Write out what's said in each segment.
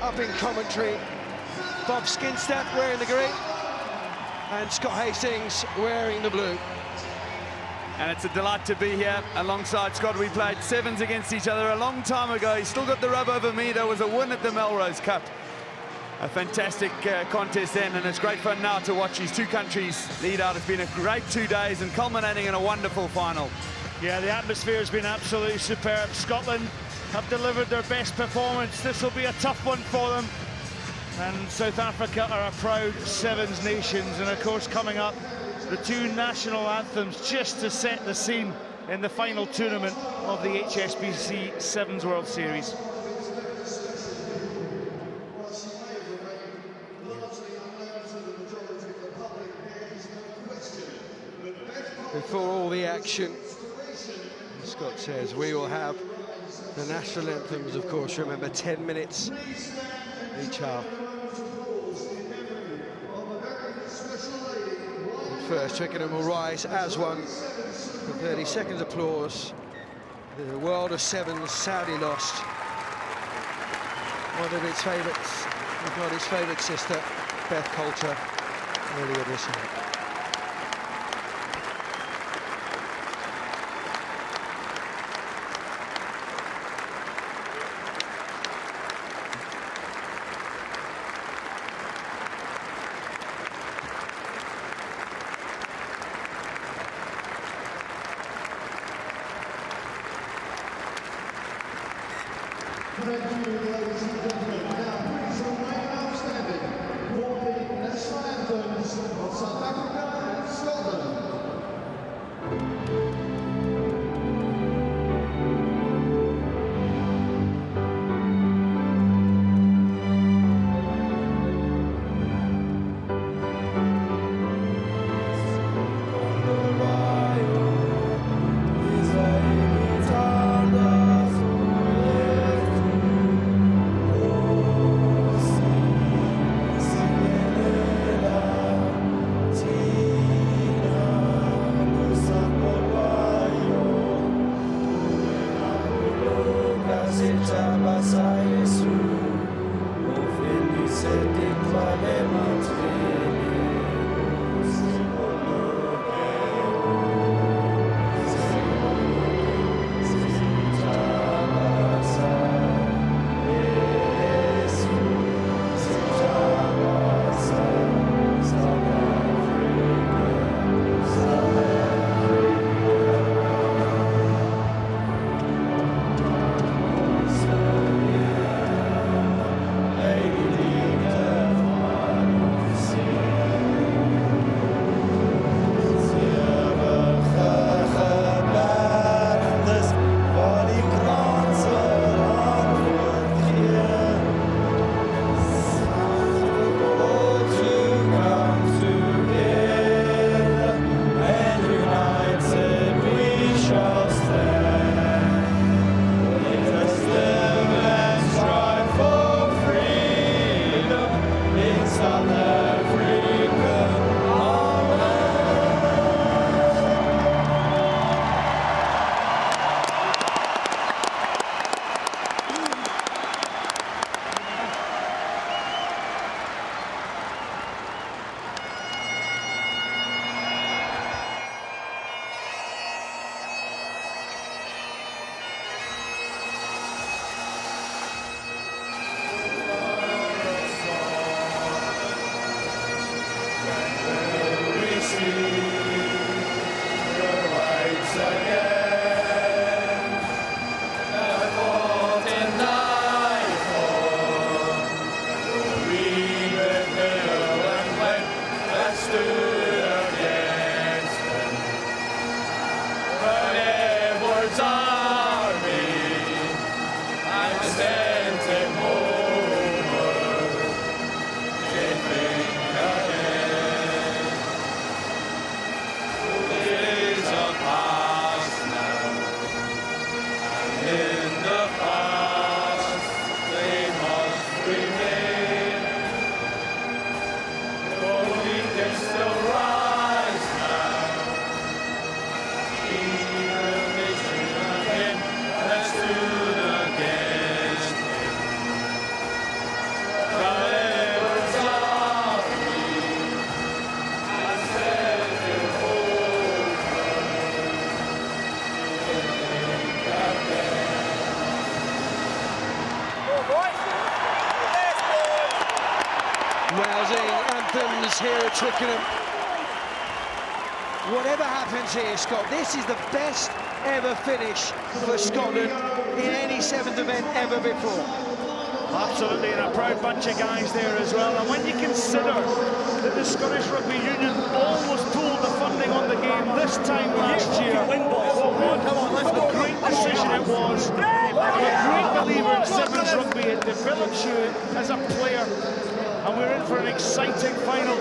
up in commentary. Bob Skinstad wearing the green, and Scott Hastings wearing the blue. And it's a delight to be here alongside Scott. We played sevens against each other a long time ago. He still got the rub over me. There was a win at the Melrose Cup. A fantastic contest then, and it's great fun now to watch these two countries lead out. It's been a great 2 days and culminating in a wonderful final. Yeah, the atmosphere has been absolutely superb. Scotland have delivered their best performance. This will be a tough one for them. And South Africa are a proud sevens nations. And of course, coming up, the two national anthems just to set the scene in the final tournament of the HSBC Sevens World Series. Before all the action, Scott says we will have the national anthems, of course. Remember, 10 minutes each half. First, Twickenham will rise as one for 30 seconds applause. The world of sevens sadly lost one of its favourites, if not his favourite sister, Beth Coulter, earlier this year. Thank you, ladies and gentlemen. Now, please remain outstanding for the national anthems of South Africa and Scotland. anthems here at Twickenham. Whatever happens here, Scott, this is the best ever finish for Scotland in any Sevens event ever before. Absolutely, and a proud bunch of guys there as well. And when you consider that the Scottish Rugby Union almost pulled the funding on the game this time last year, what a great decision it was. I'm a great believer in Sevens Rugby. It develops you as a player. And we're in for an exciting final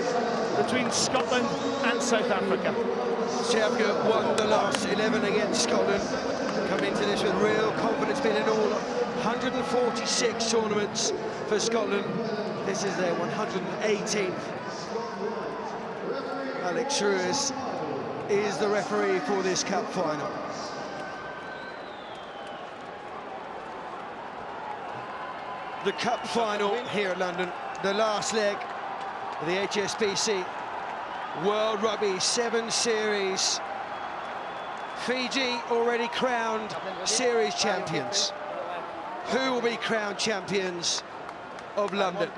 between Scotland and South Africa. South Africa won the last 11 against Scotland. Come into this with real confidence, been in all 146 tournaments for Scotland. This is their 118th. Alex Ruiz is the referee for this cup final. The cup final here at London, the last leg of the HSBC World Rugby 7 Series. Fiji already crowned series champions. Who will be crowned champions of London?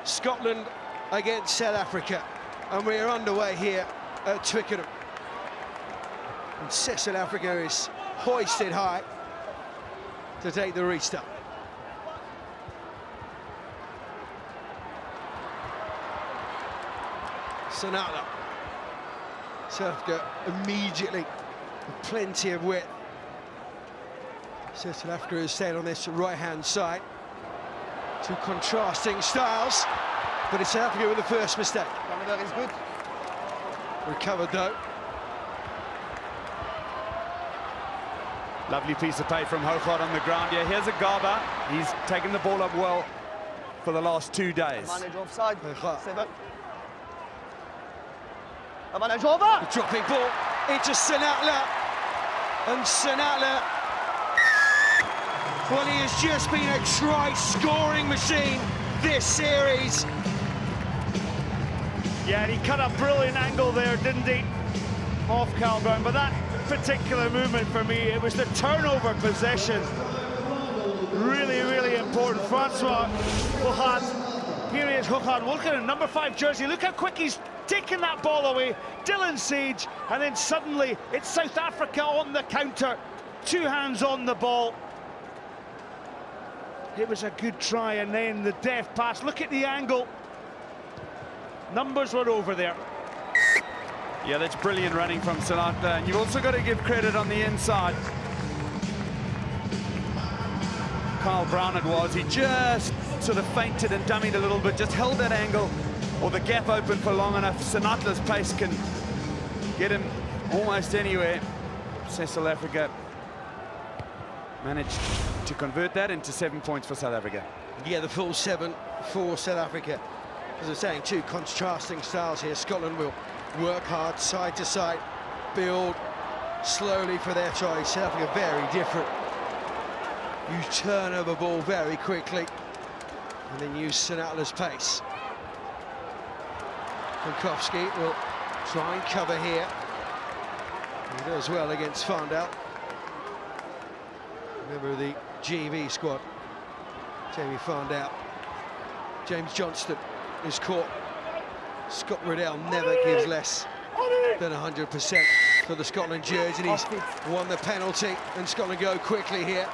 Scotland against South Africa, and we are underway here at Twickenham. And South Africa is hoisted high to take the restart. Sonata. South Africa immediately with plenty of width. South Africa is staying on this right-hand side. Two contrasting styles, but it's South Africa with the first mistake. Is good. Recovered though. Lovely piece of play from Hougaard on the ground here. Here's a Garba. He's taken the ball up well for the last 2 days. Manage offside. Hougaard. 7. Manage over. The dropping ball into Sonata, and Sonata, well, he has just been a try-scoring machine this series. Yeah, and he cut a brilliant angle there, didn't he? Off Carl Brown, but that particular movement for me, it was the turnover possession. Really, really important. Francois Hougaard, here he is, Hougaard, look at him, number 5 jersey, look how quick he's taking that ball away. Dylan Sage, and then suddenly it's South Africa on the counter. 2 hands on the ball. It was a good try, and then the deft pass. Look at the angle. Numbers were over there. Yeah, that's brilliant running from Sonata, and you've also got to give credit on the inside. Carl Brown it was. He just sort of feinted and dummied a little bit, just held that angle or the gap open for long enough. Sonata's pace can get him almost anywhere. South Africa managed to convert that into 7 points for South Africa. Yeah, the full 7 for South Africa. As I'm saying, two contrasting styles here. Scotland will work hard, side to side, build slowly for their try. South Africa very different. You turn over ball very quickly and then use Sonata's pace. Frankowski will try and cover here. He does well against Farndale. Member of the GV squad, Jamie Farndale. James Johnston is caught. Scott Riddell never gives less than 100% for the Scotland jersey, and he's won the penalty, and Scotland go quickly here.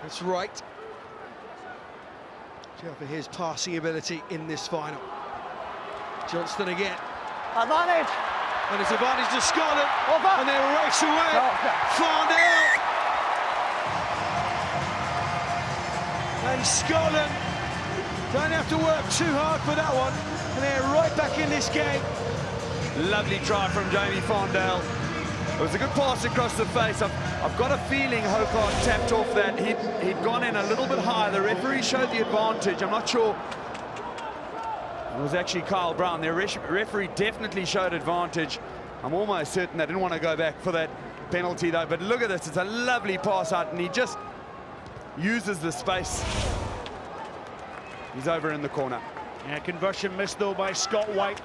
That's right. For his passing ability in this final. Johnston again. Advantage. And it's advantage to Scotland. Over. And they race away. Farndale. And Scotland don't have to work too hard for that one. And they're right back in this game. Lovely try from Jamie Farndale. It was a good pass across the face. I've got a feeling Hougaard tapped off that. He'd gone in a little bit higher. The referee showed the advantage. I'm not sure. It was actually Kyle Brown. The referee definitely showed advantage. I'm almost certain they didn't want to go back for that penalty, though. But look at this. It's a lovely pass out, and he just uses the space. He's over in the corner. Yeah, conversion missed, though, by Scott White.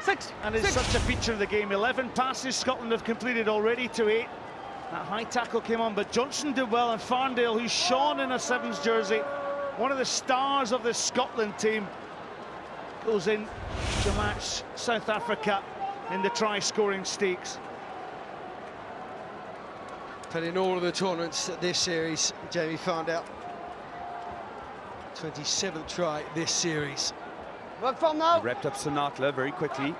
6. And it's such a feature of the game. 11 passes Scotland have completed already to 8. That high tackle came on, but Johnson did well, and Farndale, who's shone in a 7s jersey, one of the stars of the Scotland team, goes in to match South Africa in the try-scoring stakes. But in all of the tournaments this series, Jamie found out 27th try this series. Work from now. Wrapped up Sinatla very quickly.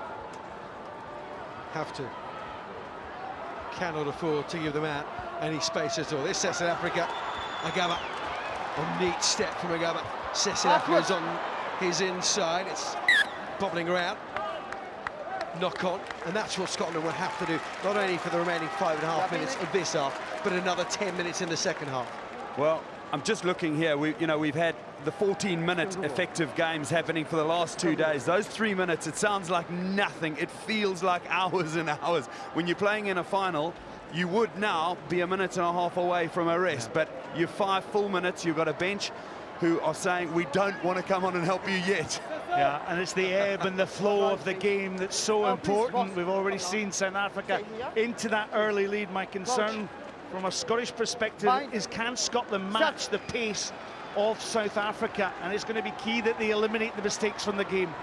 Have to. Cannot afford to give them out any space at all. This South Africa. Agaba. A neat step from Agaba. South Africa is on his inside. It's bobbling around. Knock on, and that's what Scotland will have to do, not only for the remaining 5.5 minutes of this half, but another 10 minutes in the second half. Well, I'm just looking here. We've had the 14-minute effective games happening for the last 2 days. Those 3 minutes, it sounds like nothing. It feels like hours and hours. When you're playing in a final, you would now be a minute and a half away from a rest, but you're 5 full minutes. You've got a bench who are saying, we don't want to come on and help you yet. Yeah, and it's the ebb and the flow of the game that's so important. We've already seen South Africa into that early lead. My concern from a Scottish perspective is, can Scotland match the pace of South Africa? And it's going to be key that they eliminate the mistakes from the game.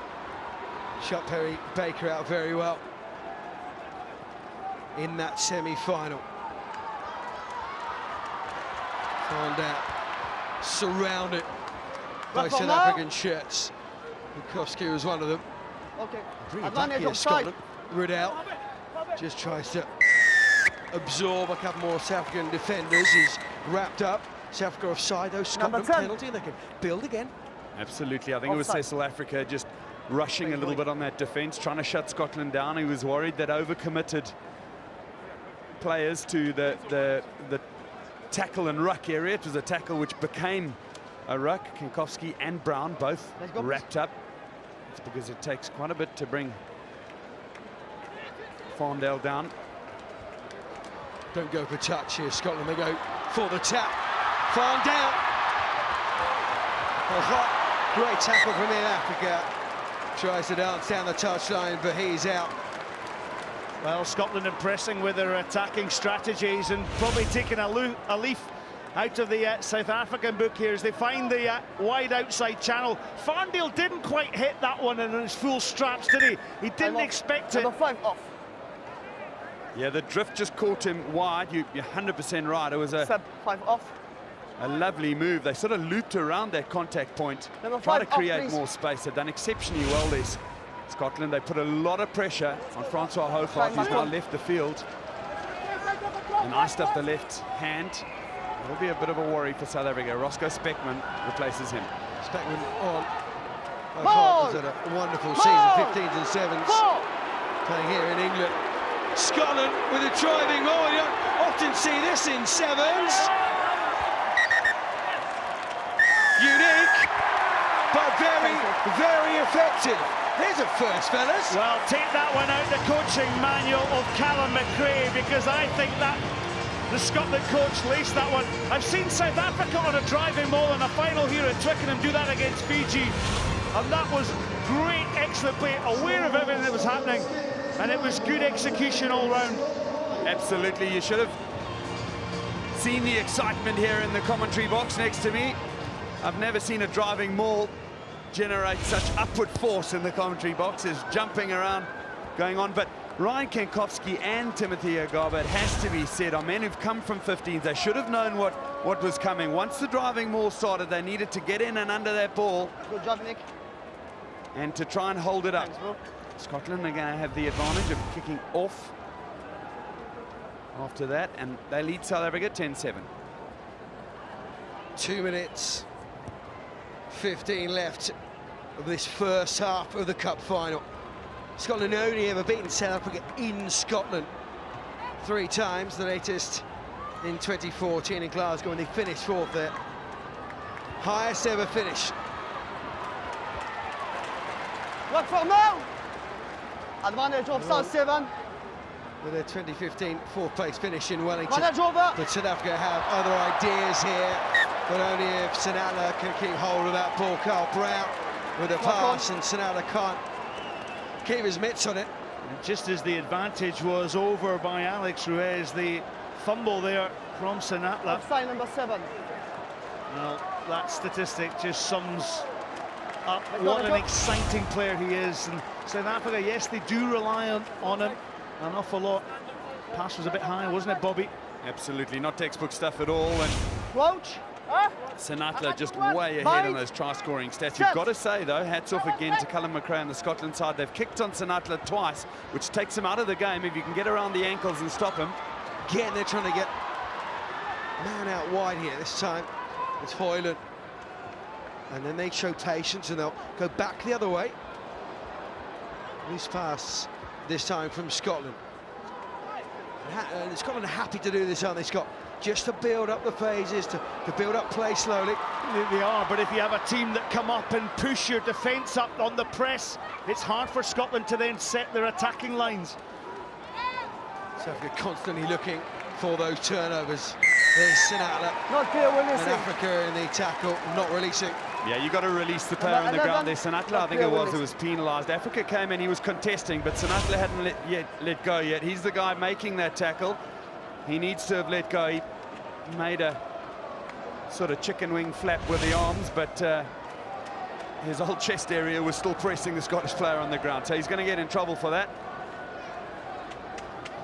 Shot Perry Baker out very well in that semi-final. Found out, surrounded by South African shirts. Bukowski was one of them. Okay. Bring it back here, Scotland. Riddell just tries to absorb a couple more South African defenders. He's wrapped up. South Africa offside, though. Scotland penalty. They can build again. Absolutely. I think it was South Africa just rushing a little bit on that defence, trying to shut Scotland down. He was worried that overcommitted players to the tackle and ruck area. It was a tackle which became a ruck. Kenkowski and Brown both wrapped up. It's because it takes quite a bit to bring Farndale down. Don't go for touch here, Scotland. They go for the tap. Farndale. Great tackle from in Africa. Tries to dance down the touchline, but he's out. Well, Scotland impressing with their attacking strategies and probably taking a leaf out of the South African book here as they find the wide outside channel. Farndale didn't quite hit that one in his full straps, did he? He didn't expect it. Number 5 off. Yeah, the drift just caught him wide. You're 100% right. It was a 5 off. lovely move. They sort of looped around that contact point, Number trying to 5 off, create please. more space. They've done exceptionally well, this Scotland. They put a lot of pressure on Francois Hougaard, who's now left the field and iced up the left hand. It'll be a bit of a worry for South Africa. Roscoe Speckman replaces him. Speckman on. Hougaard has had a wonderful season, 15s and 7s. Playing here in England. Scotland with a driving maul. You don't often see this in 7s. Unique, but very, very effective. There's a first, fellas. Well, take that one out the coaching manual of Callum McRae, because I think that the Scotland coach laced that one. I've seen South Africa on a driving maul in a final here at Twickenham do that against Fiji, and that was great, excellent play, aware of everything that was happening, and it was good execution all round. Absolutely, you should have seen the excitement here in the commentary box next to me. I've never seen a driving maul generate such upward force in the commentary box. There's jumping around going on, but Ryan Kenkowski and Timothy Agaba, it has to be said, are men who've come from 15s. They should have known what was coming. Once the driving maul started, they needed to get in and under that ball. Good job, Nick. And to try and hold it up. Thanks, bro. Scotland are going to have the advantage of kicking off after that, and they lead South Africa 10-7. 2 minutes, 15 left of this first half of the Cup final. Scotland only ever beaten South Africa in Scotland 3 times, the latest in 2014 in Glasgow, and they finished 4th there. Highest ever finish. Work from now. Advantage of South 7. With their 2015 4th place finish in Wellington. Advantage over. But South Africa have other ideas here, but only if Sinatla can keep hold of that ball. Carl Brown with a pass, and Sinatla can't keep his mitts on it. And just as the advantage was over by Alex Ruiz, the fumble there from Sinatla. Offside number 7. Well, that statistic just sums up what an exciting player he is. And South Africa, yes, they do rely on him an awful lot. Pass was a bit high, wasn't it, Bobby? Absolutely, not textbook stuff at all. And Roach. Sinatla just way ahead on those try-scoring stats. You've got to say, though, hats off again to Cullen McRae on the Scotland side. They've kicked on Sinatla twice, which takes him out of the game if you can get around the ankles and stop him. Again, they're trying to get man out wide here. This time, it's Hoyland. And then they show patience and they'll go back the other way. Loose pass this time from Scotland. And Scotland are happy to do this, aren't they, Scott? Just to build up the phases, to build up play slowly. They are, but if you have a team that come up and push your defence up on the press, it's hard for Scotland to then set their attacking lines. South Africa constantly looking for those turnovers. There's Sinatla. Not clear, and Africa in the tackle, not releasing. Yeah, you got to release the player on the ground there. Sinatla, I think it was penalised. Africa came in, he was contesting, but Sinatla hadn't let go yet. He's the guy making that tackle. He needs to have let go. He made a sort of chicken wing flap with the arms, but his whole chest area was still pressing the Scottish player on the ground. So he's going to get in trouble for that.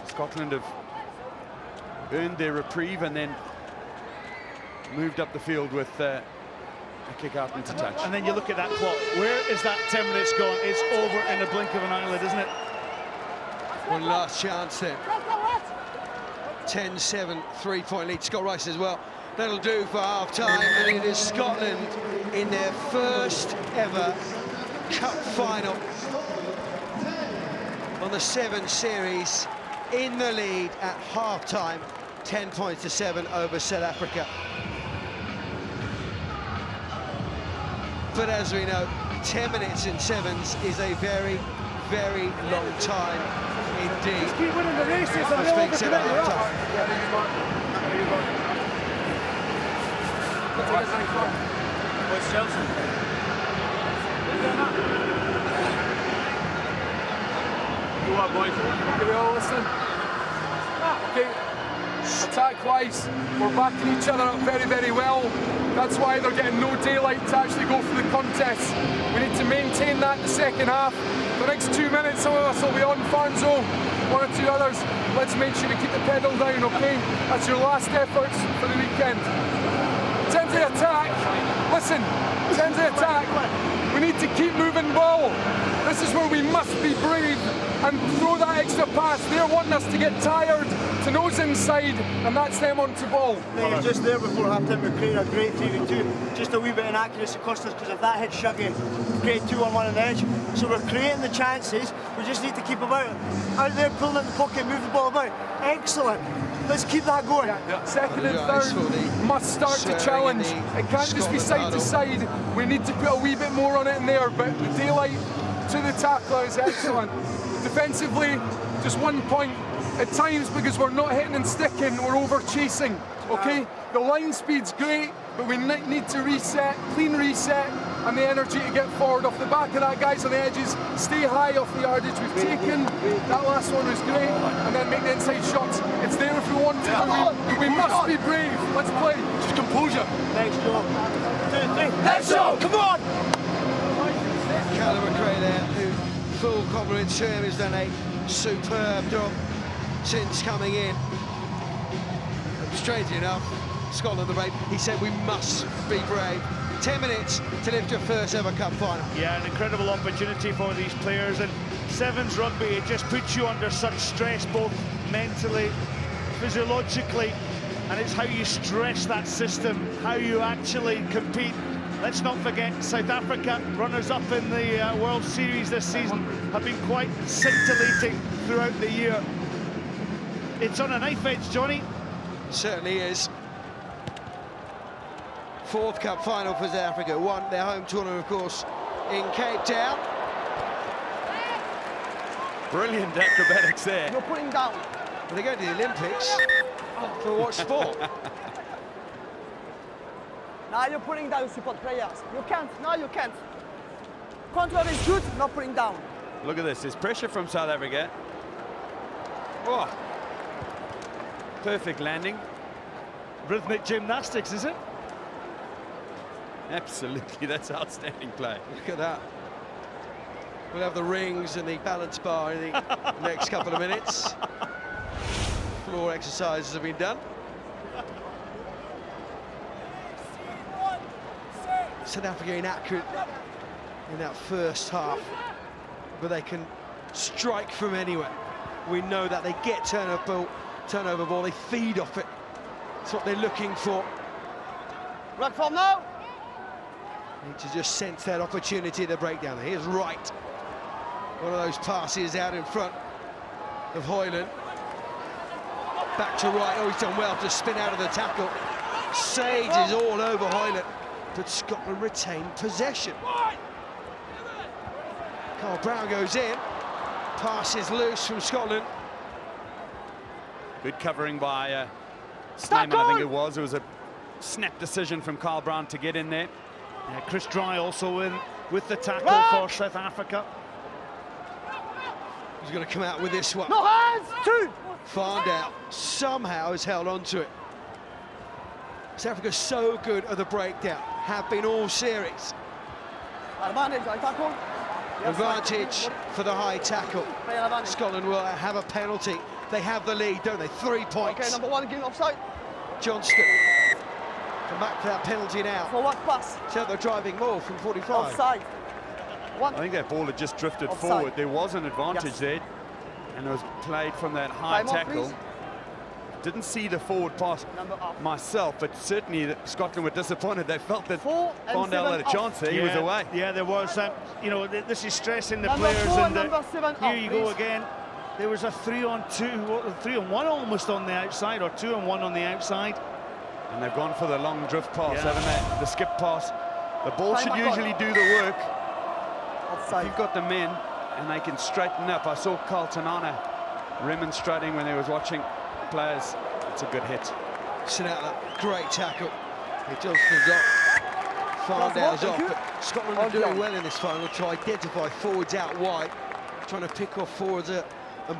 Scotland have earned their reprieve and then moved up the field with a kick out into touch. And then you look at that clock. Where is that 10 minutes gone? It's over in a blink of an eyelid, isn't it? One last chance then. 10-7, 3-point lead. Scott Rice as well. That'll do for half-time, and it is Scotland in their first ever cup final on the 7 series, in the lead at half-time, 10 points to 7 over South Africa. But as we know, 10 minutes in sevens is a very, very long time indeed. Just keep winning the races and Must they'll make 7 at half-time. Where's Chelsea? You what, boys? Can we all listen? Okay, attack-wise, we're backing each other up very, very well. That's why they're getting no daylight to actually go for the contest. We need to maintain that in the second half. The next 2 minutes, some of us will be on Farnzo, 1 or 2 others. Let's make sure to keep the pedal down, okay? That's your last efforts for the weekend. In terms of the attack, listen, in terms of the attack, we need to keep moving ball. This is where we must be brave and throw that extra pass. They're wanting us to get tired, to nose inside, and that's them onto ball. Just there before half-time, we're creating a great 3v2. Just a wee bit of inaccuracy cost us, because if that hit Shuggy, great 2-on-1 on the edge. So we're creating the chances, we just need to keep them out there, pulling in the pocket, move the ball about. Excellent. Let's keep that going. Yeah. Second and third must start to challenge. It can't just be side to side. We need to put a wee bit more on it in there, but the daylight to the tackler is excellent. Defensively, just 1 point at times because we're not hitting and sticking, we're over chasing, okay? The line speed's great, but we need to reset, clean reset, and the energy to get forward off the back of that. Guys on the edges, stay high off the yardage we've taken. That last one was great, and then make the inside shots. It's there if we want to, but we must be brave. Let's play. Just composure. Next job. 2, 3. Next job, come on! Cullen McRae there, who, full compliments to him, has done a superb job since coming in. Strangely enough, Scotland the brave, he said we must be brave. 10 minutes to lift your first ever cup final. Yeah, an incredible opportunity for these players, and sevens rugby, it just puts you under such stress, both mentally, physiologically, and it's how you stress that system, how you actually compete. Let's not forget, South Africa, runners-up in the World Series this season, have been quite scintillating throughout the year. It's on a knife edge, Johnny. Certainly is. 4th cup final for South Africa. Won their home tournament, of course, in Cape Town. Brilliant acrobatics there. You're putting down. Well, they go to the Olympics for what sport? Now you're putting down support players. You can't, now you can't. Control is good, not putting down. Look at this, there's pressure from South Africa. Oh. Perfect landing. Rhythmic gymnastics, is it? Absolutely, that's outstanding play. Look at that. We'll have the rings and the balance bar in the next couple of minutes. Floor exercises have been done. South Africa inaccurate in that first half, but they can strike from anywhere. We know that they get turnover ball, they feed off it. That's what they're looking for. Rug form now. Need to just sense that opportunity to break down. Here's Wright. One of those passes out in front of Hoyland. Back to Wright. Oh, he's done well to spin out of the tackle. Sage is all over Hoyland, but Scotland retain possession. Carl Brown goes in. Pass is loose from Scotland. Good covering by Snyman, I think it was. It was a snap decision from Carl Brown to get in there. Yeah, Chris Dry also in with the tackle for South Africa. He's going to come out with this one. No hands! 2! Farndale somehow has held on to it. South Africa's so good at the breakdown, have been all series. Advantage, I tackle. Advantage for the high tackle. Scotland will have a penalty. They have the lead, don't they? 3 points. Okay, number 1, getting offside. Johnston. Come back for that penalty now. For what pass? So they're driving more from 45. Offside. I think that ball had just drifted Offside. forward. There was an advantage there, and it was played from that high tackle. Please. Didn't see the forward pass myself, but certainly Scotland were disappointed. They felt that Farndale had a chance there. He was away. Yeah, there was. You know, this is stressing the Number players. 4, And number 7 here you go please. again. There was a 3-on-2, 3-on-1 almost on the outside, or 2-on-1 on the outside. And they've gone for the long drift pass, haven't they? The skip pass. The ball Time should back usually on. do the work. Offside. If you've got the men and they can straighten up. I saw Carl Tanana remonstrating when he was watching players. It's a good hit. Sinatla, great tackle. Johnston's off. Farndale's off. But Scotland are doing well in this final to identify forwards out wide, trying to pick off forwards and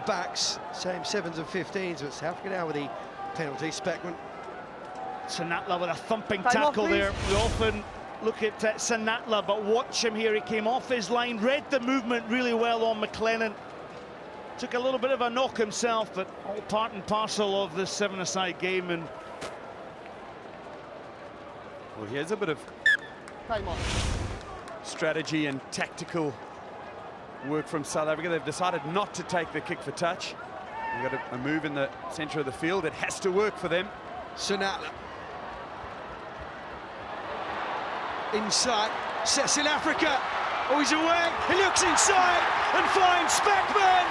backs. Same 7s and 15s, but South Africa now with the penalty. Speckman. Sinatla with a thumping Time off, tackle please. there. We often look at Sinatla, but watch him here. He came off his line, read the movement really well on McLennan. Took a little bit of a knock himself, but all part and parcel of this 7-a-side game. And Well, here's a bit of Time on. strategy and tactical work from South Africa. They've decided not to take the kick for touch. They've got a move in the centre of the field. It has to work for them. Sinatla. Inside, Cecil Africa. Oh, he's away. He looks inside and finds Speckman.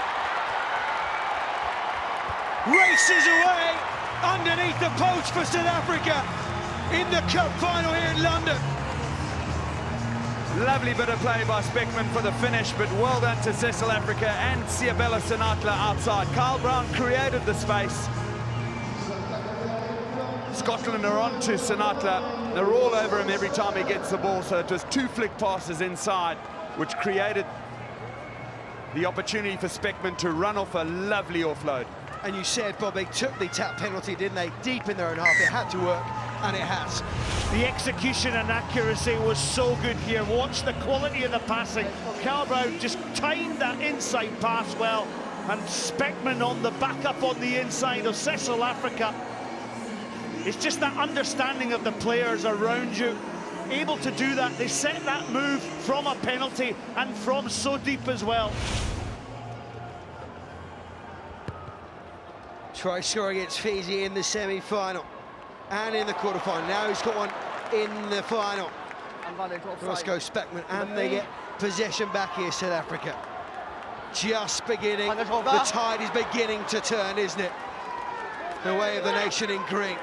Races away underneath the post for South Africa in the cup final here in London. Lovely bit of play by Speckman for the finish, but well done to Cecil Africa and Siabela Sinatla outside. Carl Brown created the space. Scotland are on to Sinatla. They're all over him every time he gets the ball, so it was 2 flick passes inside, which created the opportunity for Speckman to run off a lovely offload. And you said, Bob, they took the tap penalty, didn't they? Deep in their own half. It had to work, and it has. the execution and accuracy was so good here. Watch the quality of the passing. Carl Brown just timed that inside pass well, and Speckman on the backup on the inside of Cecil Africa. It's just that understanding of the players around you, able to do that. They set that move from a penalty and from so deep as well. Try score against Fiji in the semi-final and in the quarter-final. Now he's got one in the final. Roscoe Speckman, and they get possession back here, South Africa. Just beginning, the tide is beginning to turn, isn't it? The way of the nation in green.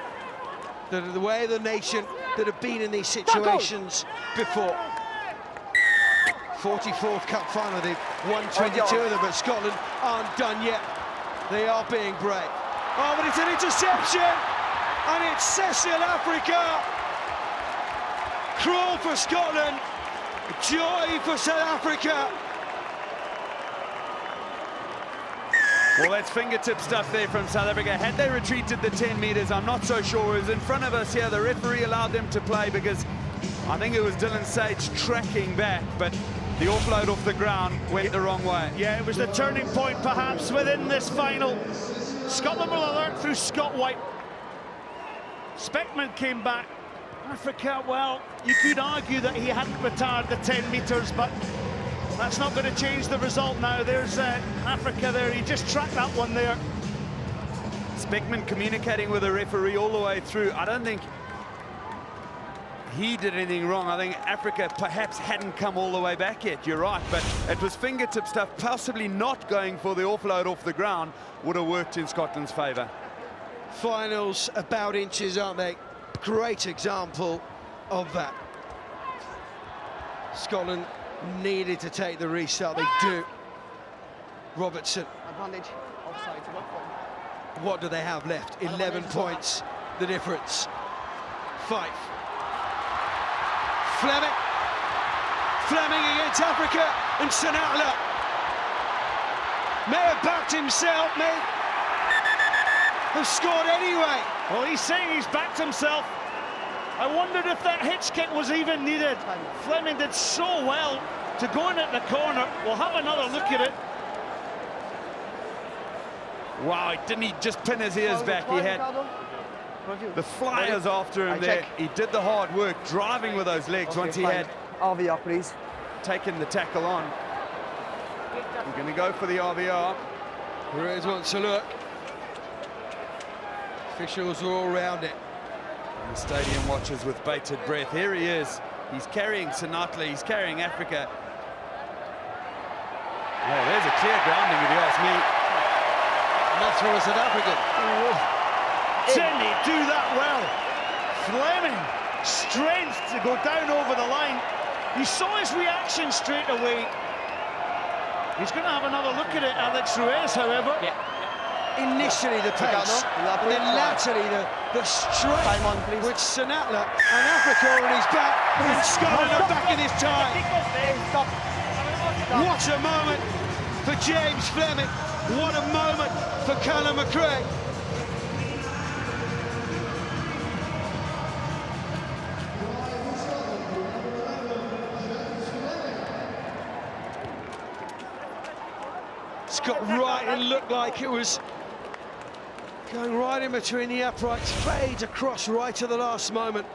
The way of the nation that have been in these situations before. 44th Cup final, they've won 22 of them, but Scotland aren't done yet. They are being brave. Oh, but it's an interception, and it's Cecil Africa. Cruel for Scotland, joy for South Africa. Well, that's fingertip stuff there from South Africa. Had they retreated the 10 metres, I'm not so sure. It was in front of us here. The referee allowed them to play because I think it was Dylan Sage tracking back, but the offload off the ground went the wrong way. Yeah, it was the turning point perhaps within this final. Scotland will alert through Scott White. Speckman came back. Africa, well, you could argue that he hadn't retired the 10 metres, but that's not going to change the result now. There's Africa there. He just tracked that one there. Speckman communicating with the referee all the way through. I don't think he did anything wrong. I think Africa perhaps hadn't come all the way back yet. You're right, but it was fingertip stuff. Possibly not going for the offload off the ground would have worked in Scotland's favour. Finals about inches, aren't they? Great example of that. Scotland needed to take the restart. They do. Robertson. Advantage. Offside to look for. What do they have left? 11 points, the difference. Fife. Fleming. Fleming against Africa, and Sinatla may have backed himself, may have scored anyway. Well, he's saying he's backed himself. I wondered if that hitch kick was even needed. Fleming did so well to go in at the corner. We'll have another look at it. Wow, didn't he just pin his ears back? He had the flyers after him there. He did the hard work, driving with those legs once he had RVR, please. Taken the tackle on. We're going to go for the RVR. Perez wants to look. Officials are all round it. And the stadium watches with bated breath. Here he is. He's carrying Sinatla. He's carrying Africa. Oh, there's a clear grounding, if you ask me. Not for a South African. Didn't he do that well? Fleming, strength to go down over the line. You saw his reaction straight away. He's going to have another look at it, Alex Ruiz, however. Yeah. Initially the pace, and then laterally the strength with Sinatla, and Africa on his back, and Scotland are back in his time. What a moment for James Fleming. What a moment for Callum McRae. It's got right, it looked like it was going right in between the uprights, fades across right to the last moment.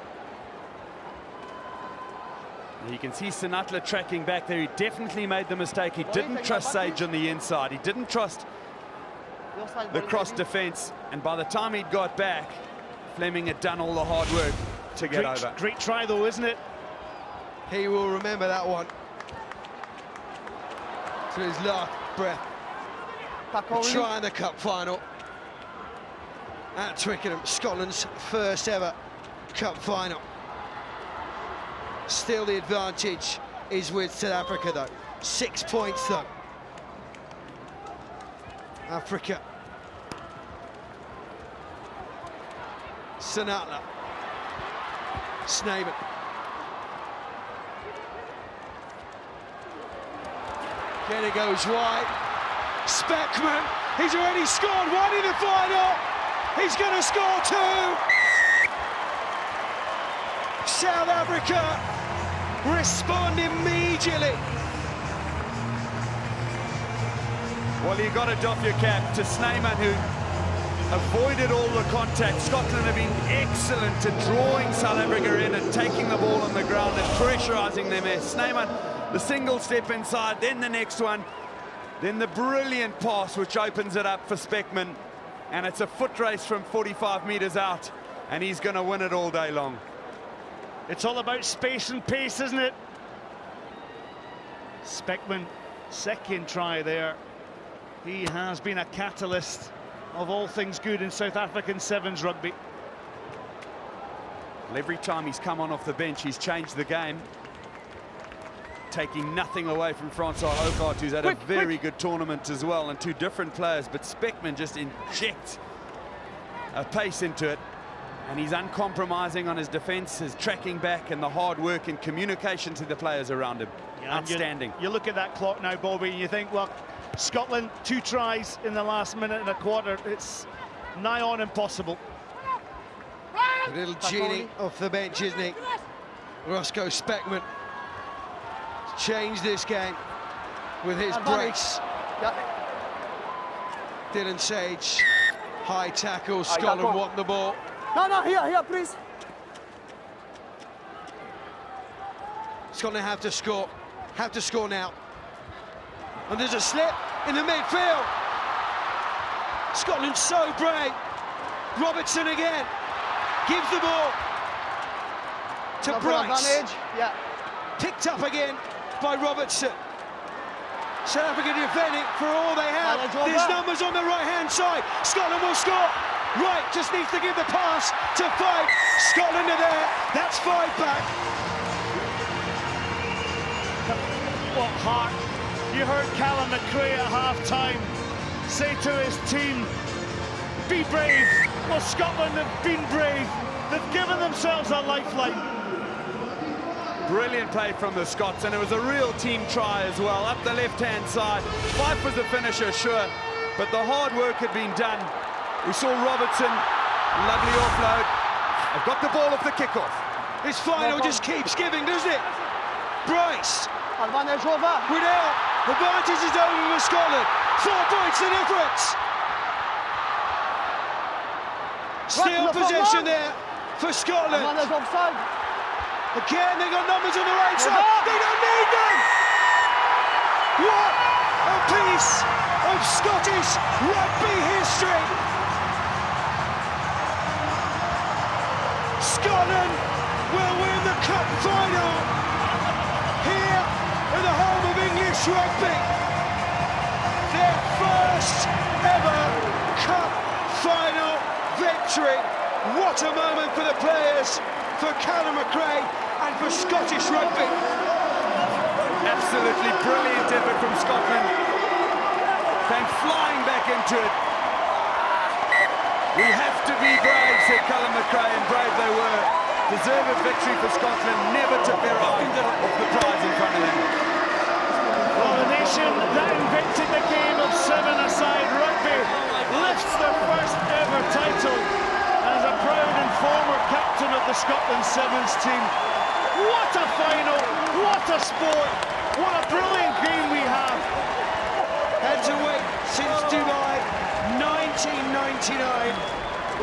You can see Sinatla tracking back there. He definitely made the mistake. He didn't trust Sage on the inside. He didn't trust the cross defence. And by the time he'd got back, Fleming had done all the hard work to get over. Great try, though, isn't it? He will remember that one to his last breath. Trying the cup final at Twickenham, Scotland's first ever cup final. Still the advantage is with South Africa though. 6 points though. Africa. Sinatla. Snaman. Again it goes wide. Speckman, he's already scored one in the final. He's going to score two. South Africa respond immediately. Well, you got to doff your cap to Snaman, who avoided all the contact. Scotland have been excellent at drawing South Africa in and taking the ball on the ground and pressurising them. Snaman, the single step inside, then the next one. Then the brilliant pass, which opens it up for Speckman. And it's a foot race from 45 metres out. And he's going to win it all day long. It's all about space and pace, isn't it? Speckman, second try there. He has been a catalyst of all things good in South African sevens rugby. Well, every time he's come on off the bench, he's changed the game. Taking nothing away from Francois Hougaard, who's had a very good tournament as well, and two different players, but Speckman just injects a pace into it, and he's uncompromising on his defence, his tracking back, and the hard work and communication to the players around him. Yeah, outstanding. You look at that clock now, Bobby, and you think, well, Scotland, 2 tries in the last minute and a quarter. It's nigh on impossible. A little Genie off the bench, isn't he? Roscoe Speckman changed this game with his brace. Dylan Sage, high tackle, Scotland want the ball. No, here, please. Scotland have to score now. And there's a slip in the midfield. Scotland so brave. Robertson again, gives the ball to Bryce. Yeah. Picked up again by Robertson. South Africa defending for all they have. There's numbers on the right-hand side. Scotland will score. Wright just needs to give the pass to Fife. Scotland are there. That's 5 back. What heart. You heard Callum McRae at half-time say to his team, be brave. Well, Scotland have been brave. They've given themselves a lifeline. Brilliant play from the Scots, and it was a real team try as well. Up the left-hand side, Fife was the finisher, sure, but the hard work had been done. We saw Robertson, lovely offload. They've got the ball off the kickoff. This final just keeps giving, doesn't it? Bryce, Advantage over. without, advantage is over for Scotland. 4 points the difference. Still possession there for Scotland. Advantage offside. Again, they got numbers on the right side. They don't need them. What a piece of Scottish rugby history. Scotland will win the cup final here in the home of English rugby. Their first ever cup final victory. What a moment for the players, for Callum McRae and for Scottish rugby. Absolutely brilliant effort from Scotland. Came flying back into it. We have to be brave, said Callum McRae, and brave they were. Deserved victory for Scotland, never took their eye off the prize in front of them. Well, the nation that invented the game of 7-a-side rugby lifts their first ever title. As a proud and former captain of the Scotland Sevens team, what a final, what a sport, what a brilliant game we have. Had to wait since Dubai 1999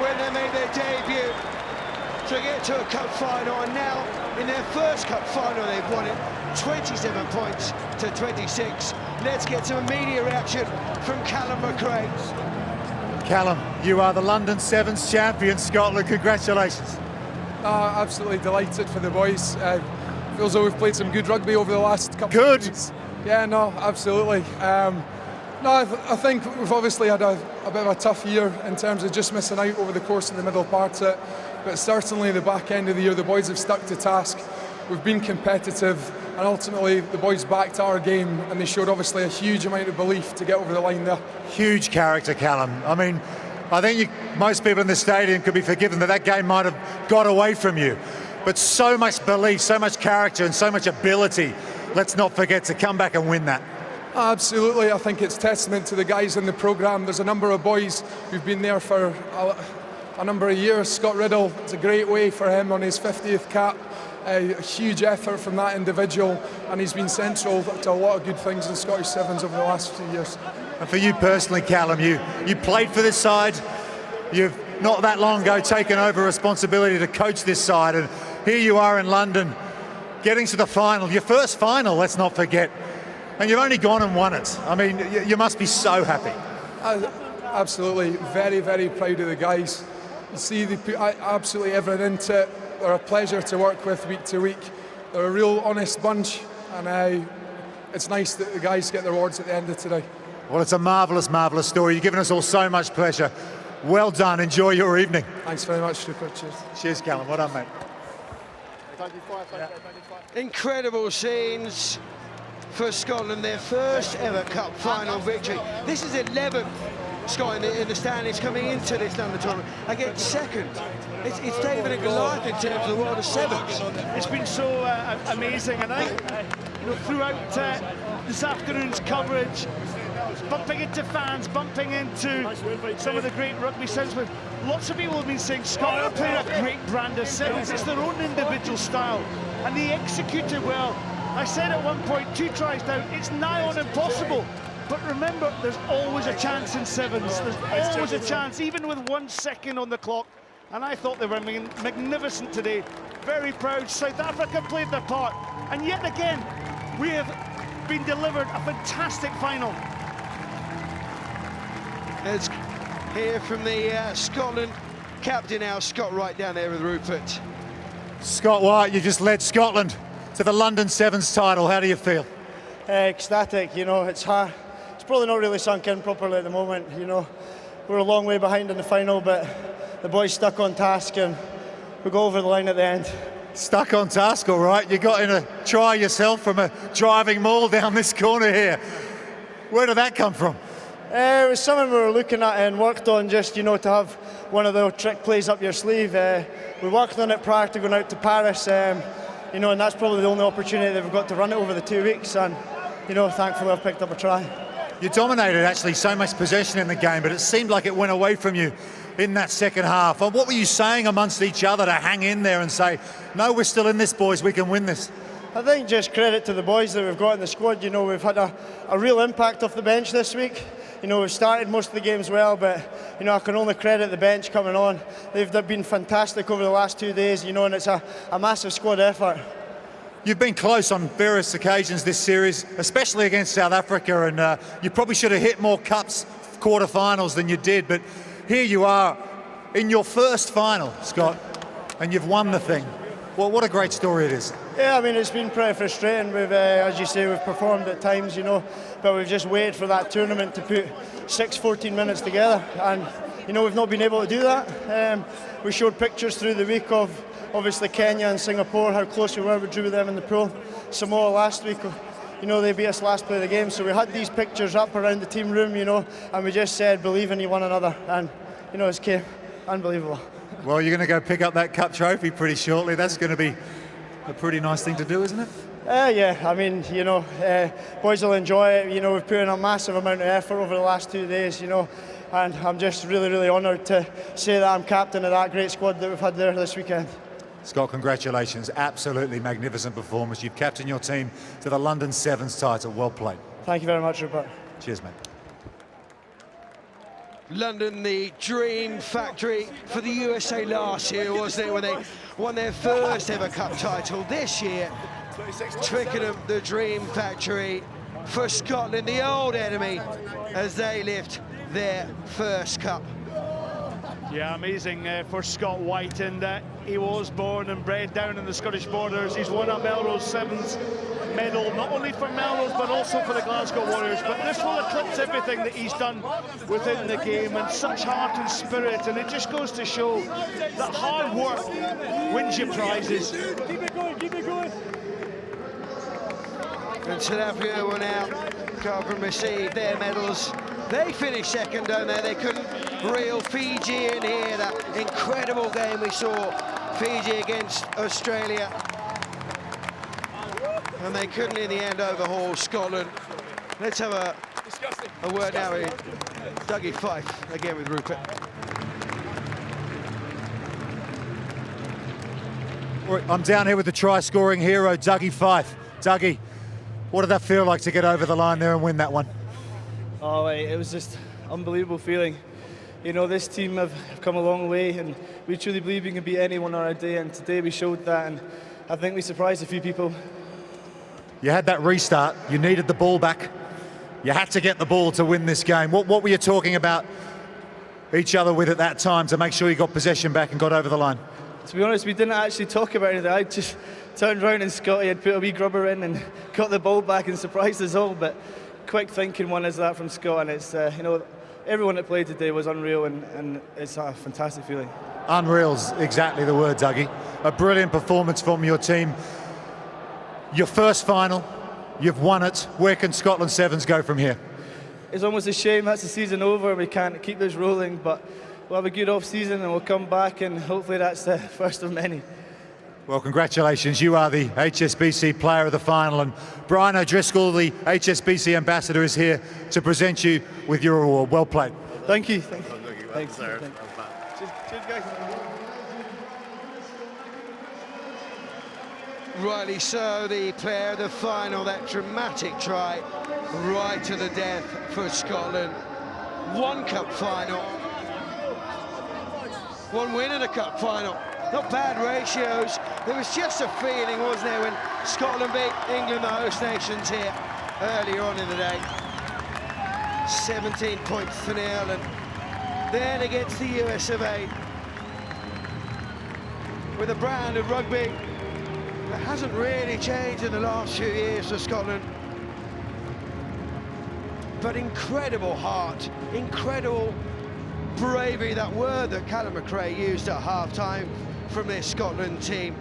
when they made their debut to get to a cup final, and now in their first cup final they've won it 27 points to 26. Let's get some media reaction from Callum McRae. Callum, you are the London Sevens champion, Scotland. Congratulations. Absolutely delighted for the boys. Feels like we've played some good rugby over the last couple Good. of weeks. Yeah, no, absolutely. I think we've obviously had a bit of a tough year in terms of just missing out over the course of the middle part of it, but certainly the back end of the year the boys have stuck to task. We've been competitive, and ultimately the boys backed our game, and they showed obviously a huge amount of belief to get over the line there. Huge character, Callum. I mean, I think most people in the stadium could be forgiven that game might have got away from you. But so much belief, so much character and so much ability. Let's not forget to come back and win that. Absolutely, I think it's testament to the guys in the programme. There's a number of boys who've been there for a number of years. Scott Riddle, it's a great way for him on his 50th cap. A huge effort from that individual, and he's been central to a lot of good things in Scottish Sevens over the last few years. And for you personally, Callum, you played for this side. You've not that long ago taken over responsibility to coach this side, and here you are in London, getting to the final, your first final, let's not forget, and you've only gone and won it. I mean, you must be so happy. Absolutely, very, very proud of the guys. You see, they put absolutely everything into it. They're a pleasure to work with week to week. They're a real honest bunch, and it's nice that the guys get their awards at the end of today. Well, it's a marvellous, marvellous story. You've given us all so much pleasure. Well done. Enjoy your evening. Thanks very much, Super. Cheers. Cheers, Callum. Well done, mate. Incredible scenes for Scotland, their first ever cup final victory. This is 11th Scotland in the standings coming into this London tournament. Again, second. It's David and Goliath in terms of the world of sevens. It's been so amazing, and I think throughout this afternoon's coverage, bumping into fans, bumping into some of the great rugby sevens, lots of people have been saying Scotland are playing a great brand of sevens. It's their own individual style. and they executed well. I said at one point, 2 tries down, it's nigh on impossible. But remember, there's always a chance in sevens. There's always a chance, even with 1 second on the clock. And I thought they were magnificent today. Very proud. South Africa played their part. And yet again, we have been delivered a fantastic final. Let's hear from the Scotland captain now, Scott White down there with Rupert. Scott White, you just led Scotland to the London Sevens title. How do you feel? Ecstatic, you know, it's hard. It's probably not really sunk in properly at the moment, you know. We're a long way behind in the final, but the boys stuck on task and we go over the line at the end. Stuck on task, all right. You got in a try yourself from a driving maul down this corner here. Where did that come from? It was something we were looking at and worked on, just, you know, to have one of the trick plays up your sleeve. We worked on it prior to going out to Paris, you know, and that's probably the only opportunity that we've got to run it over the 2 weeks, and, you know, thankfully I've picked up a try. You dominated actually so much possession in the game, but it seemed like it went away from you in that second half. And what were you saying amongst each other to hang in there and say, no, we're still in this, boys, we can win this? I think just credit to the boys that we've got in the squad. You know, we've had a real impact off the bench this week. You know, we've started most of the games well, but, you know, I can only credit the bench coming on. They've been fantastic over the last 2 days, you know, and it's a massive squad effort. You've been close on various occasions this series, especially against South Africa, and you probably should have hit more cups, quarterfinals than you did, but here you are in your first final, Scott, and you've won the thing. Well, what a great story it is. Yeah, I mean, it's been pretty frustrating. We've, as you say, we've performed at times, you know, but we've just waited for that tournament to put 14 minutes together, and, you know, we've not been able to do that. We showed pictures through the week of, obviously, Kenya and Singapore, how close we were. We drew with them in the pool. Samoa last week, you know, they beat us last play of the game, so we had these pictures up around the team room, you know, and we just said, believe in one another, and, you know, it's came. Unbelievable. Well, you're going to go pick up that cup trophy pretty shortly. That's going to be a pretty nice thing to do, isn't it? Yeah, I mean, you know, boys will enjoy it. You know, we've put in a massive amount of effort over the last 2 days, you know, and I'm just really, really honoured to say that I'm captain of that great squad that we've had there this weekend. Scott, congratulations. Absolutely magnificent performance. You've captained your team to the London Sevens title. Well played. Thank you very much, Rupert. Cheers, mate. London, the dream factory for the USA last year, wasn't it, when they won their first ever cup title. This year, Twickenham, the dream factory for Scotland, the old enemy, as they lift their first cup. Yeah, amazing for Scott White, and he was born and bred down in the Scottish borders. He's won a Melrose Sevens medal, not only for Melrose but also for the Glasgow Warriors. But this will eclipse everything that he's done within the game, and such heart and spirit, and it just goes to show that hard work wins you prizes. Keep it going, keep it going. And South Africa will now go up and receive their medals. They finished second, don't they? They couldn't reel Fiji in here. That incredible game we saw, Fiji against Australia. And they couldn't in the end overhaul Scotland. Let's have a word now with Dougie Fife, again with Rupert. I'm down here with the try-scoring hero, Dougie Fife. Dougie, what did that feel like to get over the line there and win that one? Oh, it was just unbelievable feeling. You know, this team have come a long way, and we truly believe we can beat anyone on our day, and today we showed that, and I think we surprised a few people. You had that restart, you needed the ball back. You had to get the ball to win this game. What were you talking about each other with at that time to make sure you got possession back and got over the line? To be honest, we didn't actually talk about anything. I just turned around and Scotty had put a wee grubber in and got the ball back and surprised us all, but quick thinking one is that from Scott, and it's, you know, everyone that played today was unreal, and it's a fantastic feeling. Unreal's exactly the word, Dougie. A brilliant performance from your team. Your first final, you've won it. Where can Scotland Sevens go from here? It's almost a shame that's the season over. We can't keep this rolling, but we'll have a good off-season and we'll come back, and hopefully that's the first of many. Well, congratulations. You are the HSBC player of the final, and Brian O'Driscoll, the HSBC ambassador, is here to present you with your award. Well played. Thank you. Thank you. Thanks, sir. Cheers, guys. Rightly so, the player of the final, that dramatic try right to the death for Scotland. One cup final, one win in a cup final. Not bad ratios. There was just a feeling, wasn't there, when Scotland beat England, the host nations, here earlier on in the day. 17 points to nil, and then against the US of A, with a brand of rugby that hasn't really changed in the last few years for Scotland. But incredible heart, incredible bravery, that word that Callum McRae used at half-time from this Scotland team.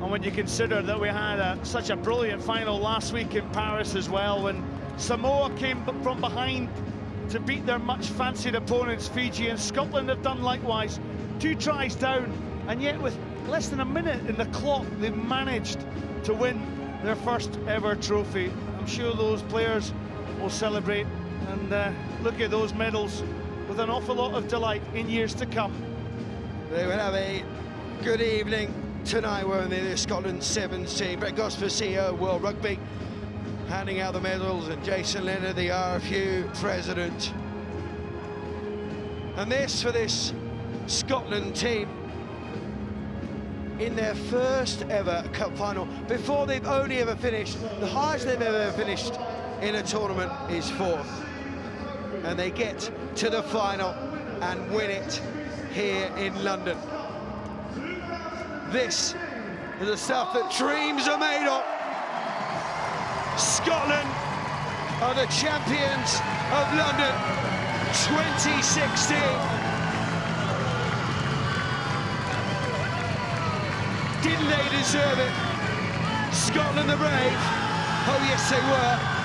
And when you consider that we had such a brilliant final last week in Paris as well, when Samoa came from behind to beat their much-fancied opponents, Fiji, and Scotland have done likewise. 2 tries down, and yet with less than a minute in the clock, they've managed to win their first ever trophy. I'm sure those players will celebrate and look at those medals with an awful lot of delight in years to come. They will have a good evening tonight, won't they, the Scotland Sevens team. Brett Gosper, CEO of World Rugby, handing out the medals, and Jason Leonard, the RFU president. And this for this Scotland team in their first ever cup final. Before, they've only ever finished, the highest they've ever finished in a tournament is 4th. And they get to the final and win it here in London. This is the stuff that dreams are made of. Scotland are the champions of London 2016. Didn't they deserve it? Scotland the brave. Oh yes, they were.